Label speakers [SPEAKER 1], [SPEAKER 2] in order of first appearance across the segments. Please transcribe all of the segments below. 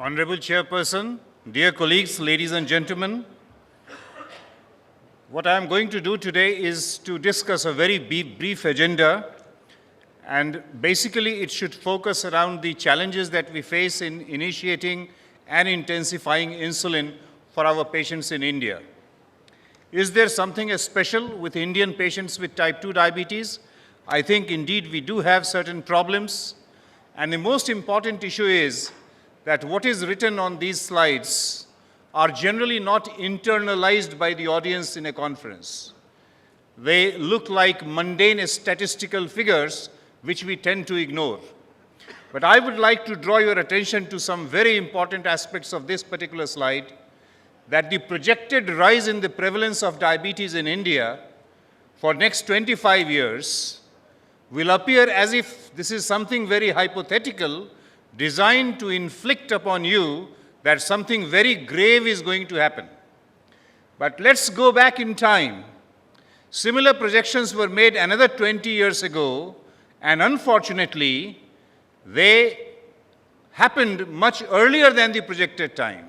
[SPEAKER 1] Honorable Chairperson, dear colleagues, ladies and gentlemen, what I am going to do today is to discuss a very brief agenda, and basically it should focus around the challenges that we face in initiating and intensifying insulin for our patients in India. Is there something special with Indian patients with type 2 diabetes? I think indeed we do have certain problems, and the most important issue is that what is written on these slides are generally not internalized by the audience in a conference. They look like mundane statistical figures which we tend to ignore. But I would like to draw your attention to some very important aspects of this particular slide, that the projected rise in the prevalence of diabetes in India for next 25 years will appear as if this is something very hypothetical, designed to inflict upon you that something very grave is going to happen. But let's go back in time. Similar projections were made another 20 years ago, and unfortunately, they happened much earlier than the projected time.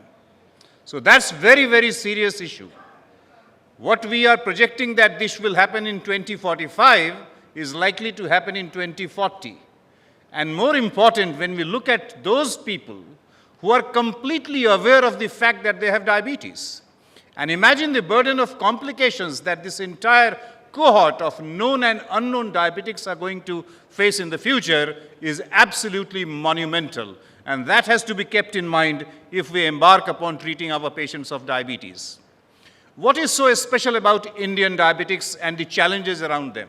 [SPEAKER 1] So that's very, very serious issue. What we are projecting that this will happen in 2045 is likely to happen in 2040. And more important, when we look at those people who are completely aware of the fact that they have diabetes, and imagine the burden of complications that this entire cohort of known and unknown diabetics are going to face in the future, is absolutely monumental. And that has to be kept in mind if we embark upon treating our patients of diabetes. What is so special about Indian diabetics and the challenges around them?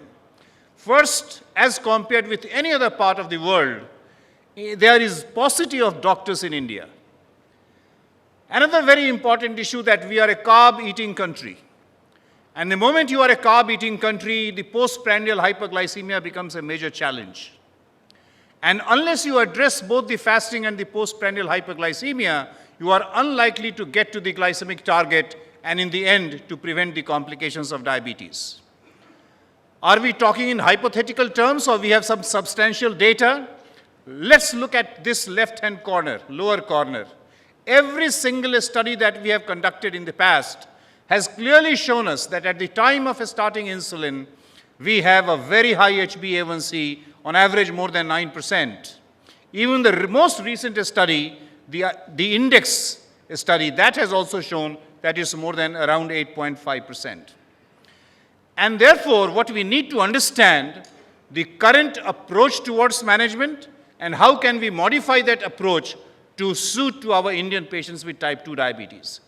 [SPEAKER 1] First, as compared with any other part of the world, there is paucity of doctors in India. Another very important issue, that we are a carb-eating country. And the moment you are a carb-eating country, the postprandial hyperglycemia becomes a major challenge. And unless you address both the fasting and the postprandial hyperglycemia, you are unlikely to get to the glycemic target and in the end to prevent the complications of diabetes. Are we talking in hypothetical terms, or we have some substantial data? Let's look at this left-hand corner, lower corner. Every single study that we have conducted in the past has clearly shown us that at the time of starting insulin, we have a very high HbA1c, on average more than 9%. Even the most recent study, the index study, that has also shown that is more than around 8.5%. And therefore, what we need to understand, the current approach towards management, and how can we modify that approach to suit to our Indian patients with type 2 diabetes.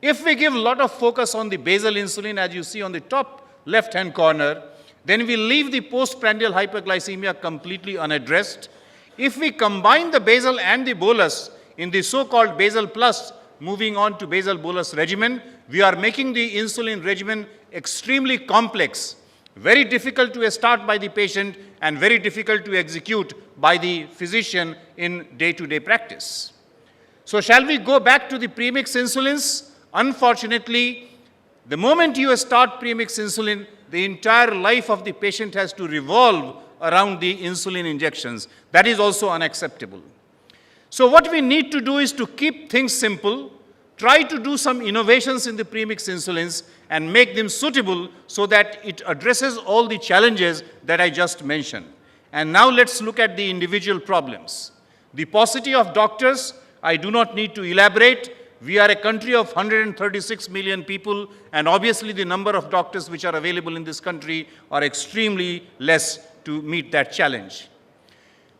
[SPEAKER 1] If we give a lot of focus on the basal insulin, as you see on the top left-hand corner, then we leave the postprandial hyperglycemia completely unaddressed. If we combine the basal and the bolus in the so-called basal plus, moving on to basal bolus regimen, we are making the insulin regimen extremely complex, very difficult to start by the patient and very difficult to execute by the physician in day-to-day practice. So shall we go back to the premix insulins? Unfortunately, the moment you start premix insulin, the entire life of the patient has to revolve around the insulin injections. That is also unacceptable. So what we need to do is to keep things simple, try to do some innovations in the premix insulins and make them suitable so that it addresses all the challenges that I just mentioned. And now let's look at the individual problems. The paucity of doctors, I do not need to elaborate. We are a country of 136 million people, and obviously the number of doctors which are available in this country are extremely less to meet that challenge.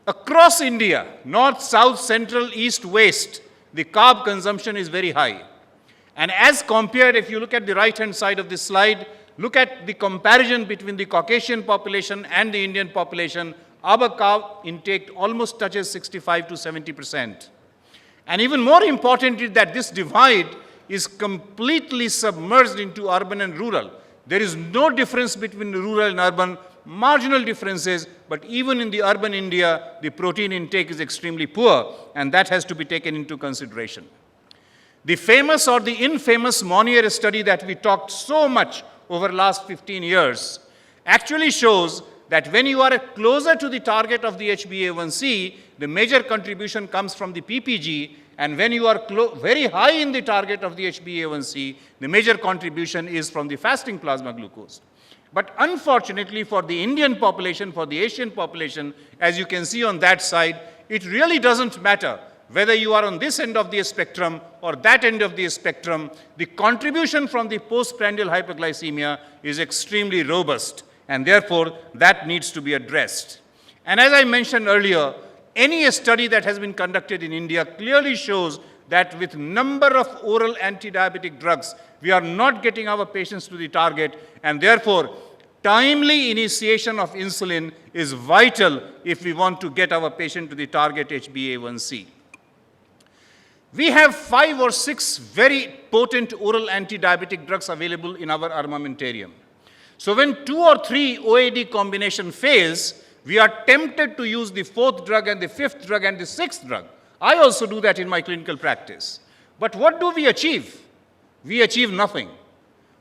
[SPEAKER 1] Across India, north, south, central, east, west, the carb consumption is very high. And as compared, if you look at the right-hand side of this slide, look at the comparison between the Caucasian population and the Indian population, our carb intake almost touches 65 to 70%. And even more important is that this divide is completely submerged into urban and rural. There is no difference between rural and urban, marginal differences, but even in the urban India, the protein intake is extremely poor, and that has to be taken into consideration. The famous or the infamous Monnier study that we talked so much over the last 15 years actually shows that when you are closer to the target of the HbA1c, the major contribution comes from the PPG, and when you are very high in the target of the HbA1c, the major contribution is from the fasting plasma glucose. But unfortunately for the Indian population, for the Asian population, as you can see on that side, it really doesn't matter whether you are on this end of the spectrum or that end of the spectrum. The contribution from the postprandial hyperglycemia is extremely robust, and therefore that needs to be addressed. And as I mentioned earlier, any study that has been conducted in India clearly shows that with number of oral anti-diabetic drugs, we are not getting our patients to the target, and therefore timely initiation of insulin is vital if we want to get our patient to the target HbA1c. We have 5 or 6 very potent oral anti-diabetic drugs available in our armamentarium. So when 2 or 3 OAD combination fails, we are tempted to use the 4th drug and the 5th drug and the 6th drug. I also do that in my clinical practice. But what do we achieve? We achieve nothing.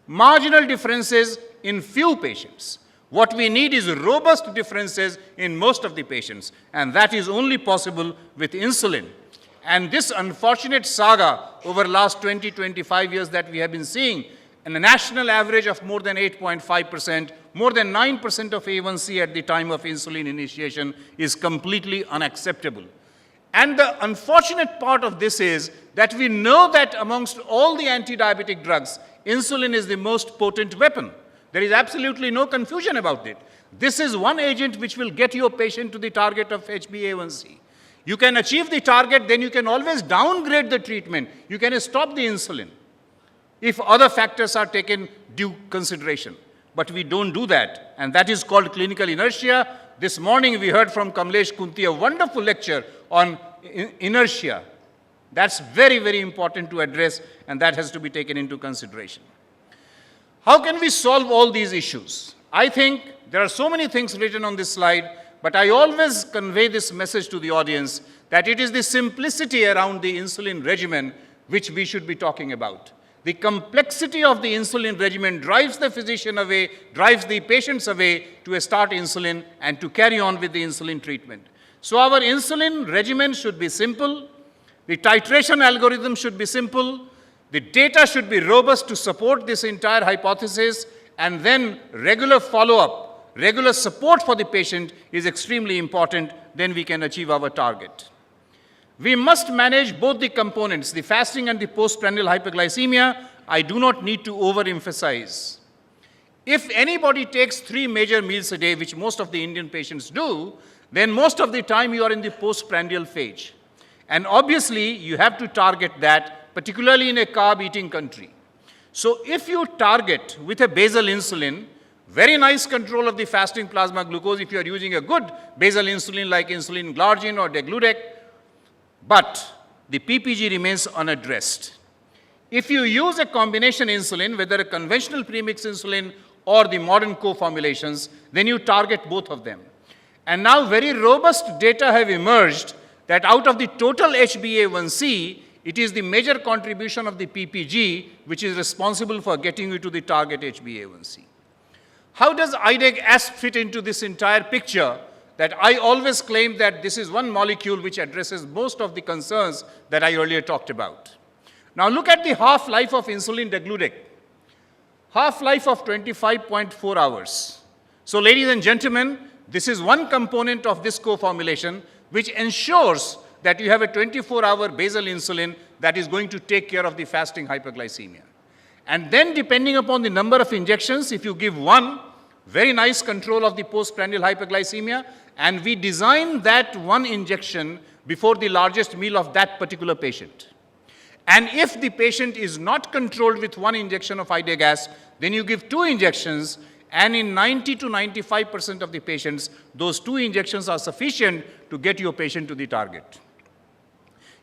[SPEAKER 1] Marginal differences in few patients. What we need is robust differences in most of the patients, and that is only possible with insulin. And this unfortunate saga over last 20, 25 years that we have been seeing, and a national average of more than 8.5%, more than 9% of A1C at the time of insulin initiation is completely unacceptable. And the unfortunate part of this is that we know that amongst all the anti-diabetic drugs, insulin is the most potent weapon. There is absolutely no confusion about it. This is one agent which will get your patient to the target of HbA1c. You can achieve the target, then you can always downgrade the treatment. You can stop the insulin if other factors are taken due consideration. But we don't do that, and that is called clinical inertia. This morning we heard from Kamlesh Kunti a wonderful lecture on inertia. That's very, very important to address, and that has to be taken into consideration. How can we solve all these issues? I think there are so many things written on this slide, but I always convey this message to the audience that it is the simplicity around the insulin regimen which we should be talking about. The complexity of the insulin regimen drives the physician away, drives the patients away to start insulin and to carry on with the insulin treatment. So our insulin regimen should be simple, the titration algorithm should be simple, the data should be robust to support this entire hypothesis, and then regular follow-up, regular support for the patient is extremely important, then we can achieve our target. We must manage both the components, the fasting and the postprandial hyperglycemia. I do not need to overemphasize. If anybody takes 3 major meals a day, which most of the Indian patients do, then most of the time you are in the postprandial phase. And obviously, you have to target that, particularly in a carb-eating country. So if you target with a basal insulin, very nice control of the fasting plasma glucose if you are using a good basal insulin like insulin glargine or degludec, but the PPG remains unaddressed. If you use a combination insulin, whether a conventional premix insulin or the modern co-formulations, then you target both of them. And now very robust data have emerged that out of the total HbA1c, it is the major contribution of the PPG which is responsible for getting you to the target HbA1c. How does IDEG-ASP fit into this entire picture? That I always claim that this is one molecule which addresses most of the concerns that I earlier talked about. Now look at the half-life of insulin degludec. Half-life of 25.4 hours. So ladies and gentlemen, this is one component of this co-formulation which ensures that you have a 24-hour basal insulin that is going to take care of the fasting hyperglycemia. And then depending upon the number of injections, if you give one, very nice control of the postprandial hyperglycemia, and we design that one injection before the largest meal of that particular patient. And if the patient is not controlled with one injection of IDEG-ASP, then you give 2 injections, and in 90 to 95% of the patients, those 2 injections are sufficient to get your patient to the target.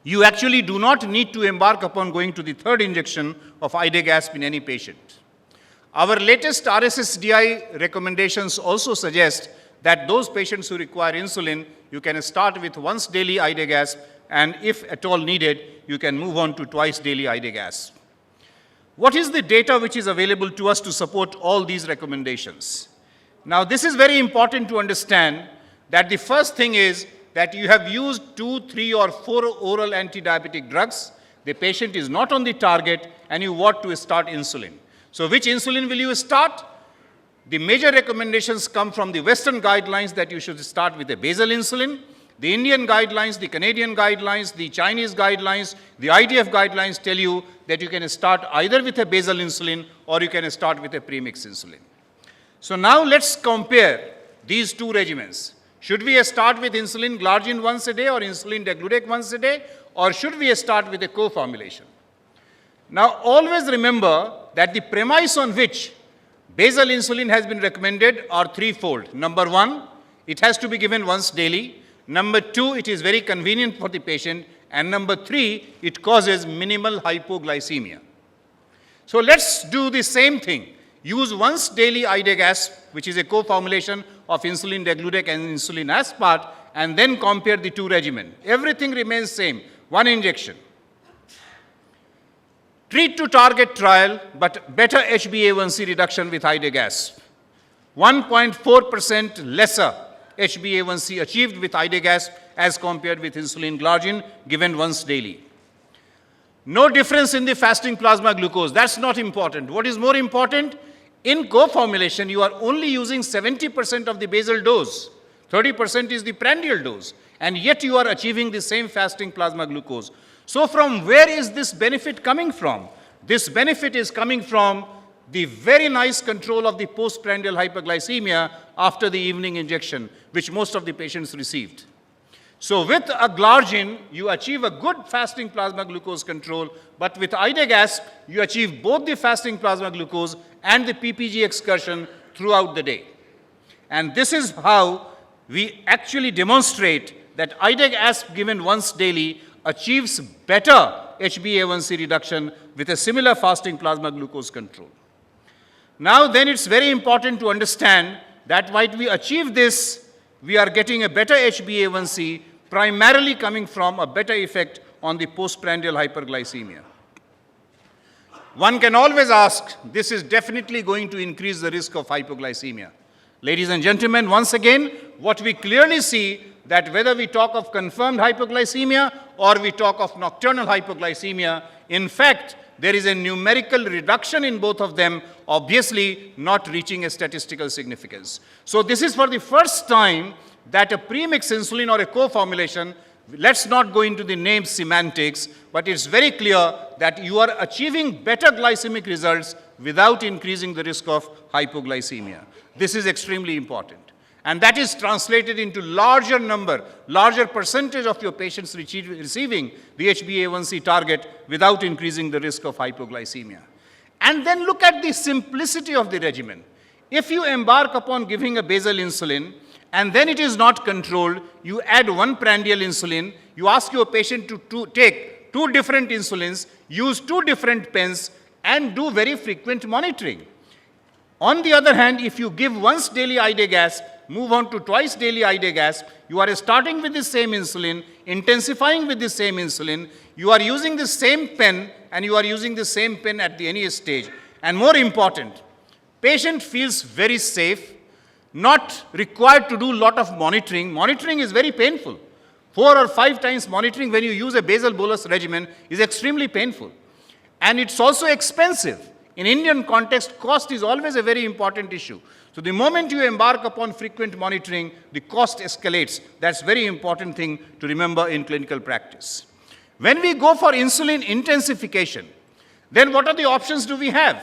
[SPEAKER 1] You actually do not need to embark upon going to the 3rd injection of IDEG-ASP in any patient. Our latest RSSDI recommendations also suggest that those patients who require insulin, you can start with once daily IDEG-ASP, and if at all needed, you can move on to twice daily IDEG-ASP. What is the data which is available to us to support all these recommendations? Now, this is very important to understand that the first thing is that you have used 2, 3, or 4 oral anti-diabetic drugs. The patient is not on the target, and you want to start insulin. So which insulin will you start? The major recommendations come from the Western guidelines that you should start with a basal insulin. The Indian guidelines, the Canadian guidelines, the Chinese guidelines, the IDF guidelines tell you that you can start either with a basal insulin or you can start with a premix insulin. So now let's compare these two regimens. Should we start with insulin glargine once a day or insulin degludec once a day, or should we start with a co-formulation? Now always remember that the premise on which basal insulin has been recommended are threefold. Number one, it has to be given once daily. Number two, it is very convenient for the patient. And number three, it causes minimal hypoglycemia. So let's do the same thing. Use once daily Idegasp, which is a co-formulation of insulin degludec and insulin aspart, and then compare the two regimen. Everything remains same, one injection. Treat to target trial, but better HbA1c reduction with Idegasp. 1.4% lesser HbA1c achieved with Idegasp as compared with insulin glargine given once daily. No difference in the fasting plasma glucose. That's not important. What is more important? In co-formulation, you are only using 70% of the basal dose. 30% is the prandial dose. And yet you are achieving the same fasting plasma glucose. So from where is this benefit coming from? This benefit is coming from the very nice control of the postprandial hyperglycemia after the evening injection, which most of the patients received. So with a glargine, you achieve a good fasting plasma glucose control, but with Idegasp, you achieve both the fasting plasma glucose and the PPG excursion throughout the day. And this is how we actually demonstrate that Idegasp given once daily achieves better HbA1c reduction with a similar fasting plasma glucose control. Now then it's very important to understand that while we achieve this, we are getting a better HbA1c primarily coming from a better effect on the postprandial hyperglycemia. One can always ask, this is definitely going to increase the risk of hypoglycemia. Ladies and gentlemen, once again, what we clearly see that whether we talk of confirmed hypoglycemia or we talk of nocturnal hypoglycemia, in fact, there is a numerical reduction in both of them, obviously not reaching a statistical significance. So this is for the first time that a premix insulin or a co-formulation, let's not go into the name semantics, but it's very clear that you are achieving better glycemic results without increasing the risk of hypoglycemia. This is extremely important. And that is translated into larger number, larger percentage of your patients receiving the HbA1c target without increasing the risk of hypoglycemia. And then look at the simplicity of the regimen. If you embark upon giving a basal insulin, and then it is not controlled, you add one prandial insulin, you ask your patient to take 2 different insulins, use 2 different pens, and do very frequent monitoring. On the other hand, if you give once daily Idegasp, move on to twice daily Idegasp, you are starting with the same insulin, intensifying with the same insulin, you are using the same pen, and you are using the same pen at the any stage. And more important, patient feels very safe, not required to do a lot of monitoring. Monitoring is very painful. 4 or 5 times monitoring when you use a basal bolus regimen is extremely painful. And it's also expensive. In Indian context, cost is always a very important issue. So the moment you embark upon frequent monitoring, the cost escalates. That's a very important thing to remember in clinical practice. When we go for insulin intensification, then what are the options do we have?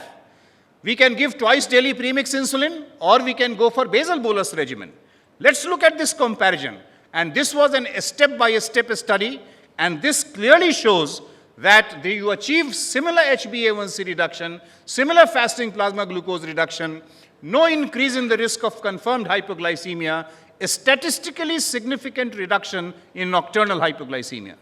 [SPEAKER 1] We can give twice daily premix insulin, or we can go for basal bolus regimen. Let's look at this comparison. And this was a step-by-step study, and this clearly shows that you achieve similar HbA1c reduction, similar fasting plasma glucose reduction, no increase in the risk of confirmed hypoglycemia, a statistically significant reduction in nocturnal hypoglycemia.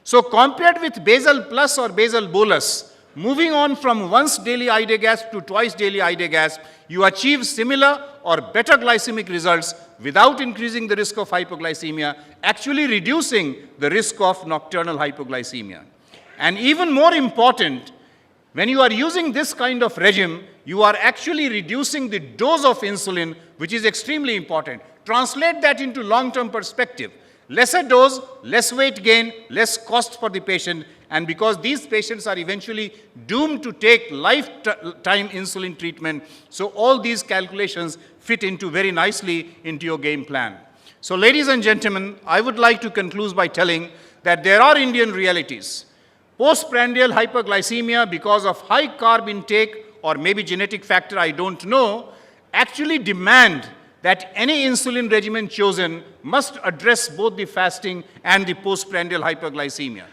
[SPEAKER 1] So compared with basal plus or basal bolus, moving on from once daily Idegasp to twice daily Idegasp, you achieve similar or better glycemic results without increasing the risk of hypoglycemia, actually reducing the risk of nocturnal hypoglycemia. And even more important, When you are using this kind of regime, you are actually reducing the dose of insulin, which is extremely important. Translate that into long-term perspective. Lesser dose, less weight gain, less cost for the patient, and because these patients are eventually doomed to take lifetime insulin treatment, so all these calculations fit into very nicely into your game plan. So ladies and gentlemen, I would like to conclude by telling that there are Indian realities. Postprandial hyperglycemia, because of high carb intake or maybe genetic factor, I don't know, actually demand that any insulin regimen chosen must address both the fasting and the postprandial hyperglycemia.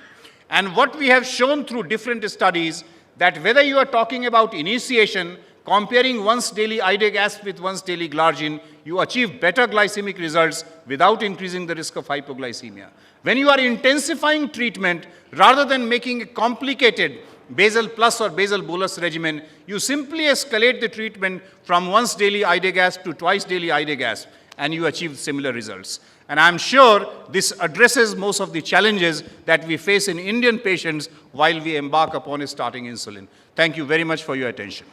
[SPEAKER 1] And what we have shown through different studies, that whether you are talking about initiation, comparing once daily IDEGASP with once daily glargine, you achieve better glycemic results without increasing the risk of hypoglycemia. When you are intensifying treatment, rather than making a complicated basal plus or basal bolus regimen, you simply escalate the treatment from once daily IDEGASP to twice daily IDEGASP, and you achieve similar results. And I'm sure this addresses most of the challenges that we face in Indian patients while we embark upon starting insulin. Thank you very much for your attention.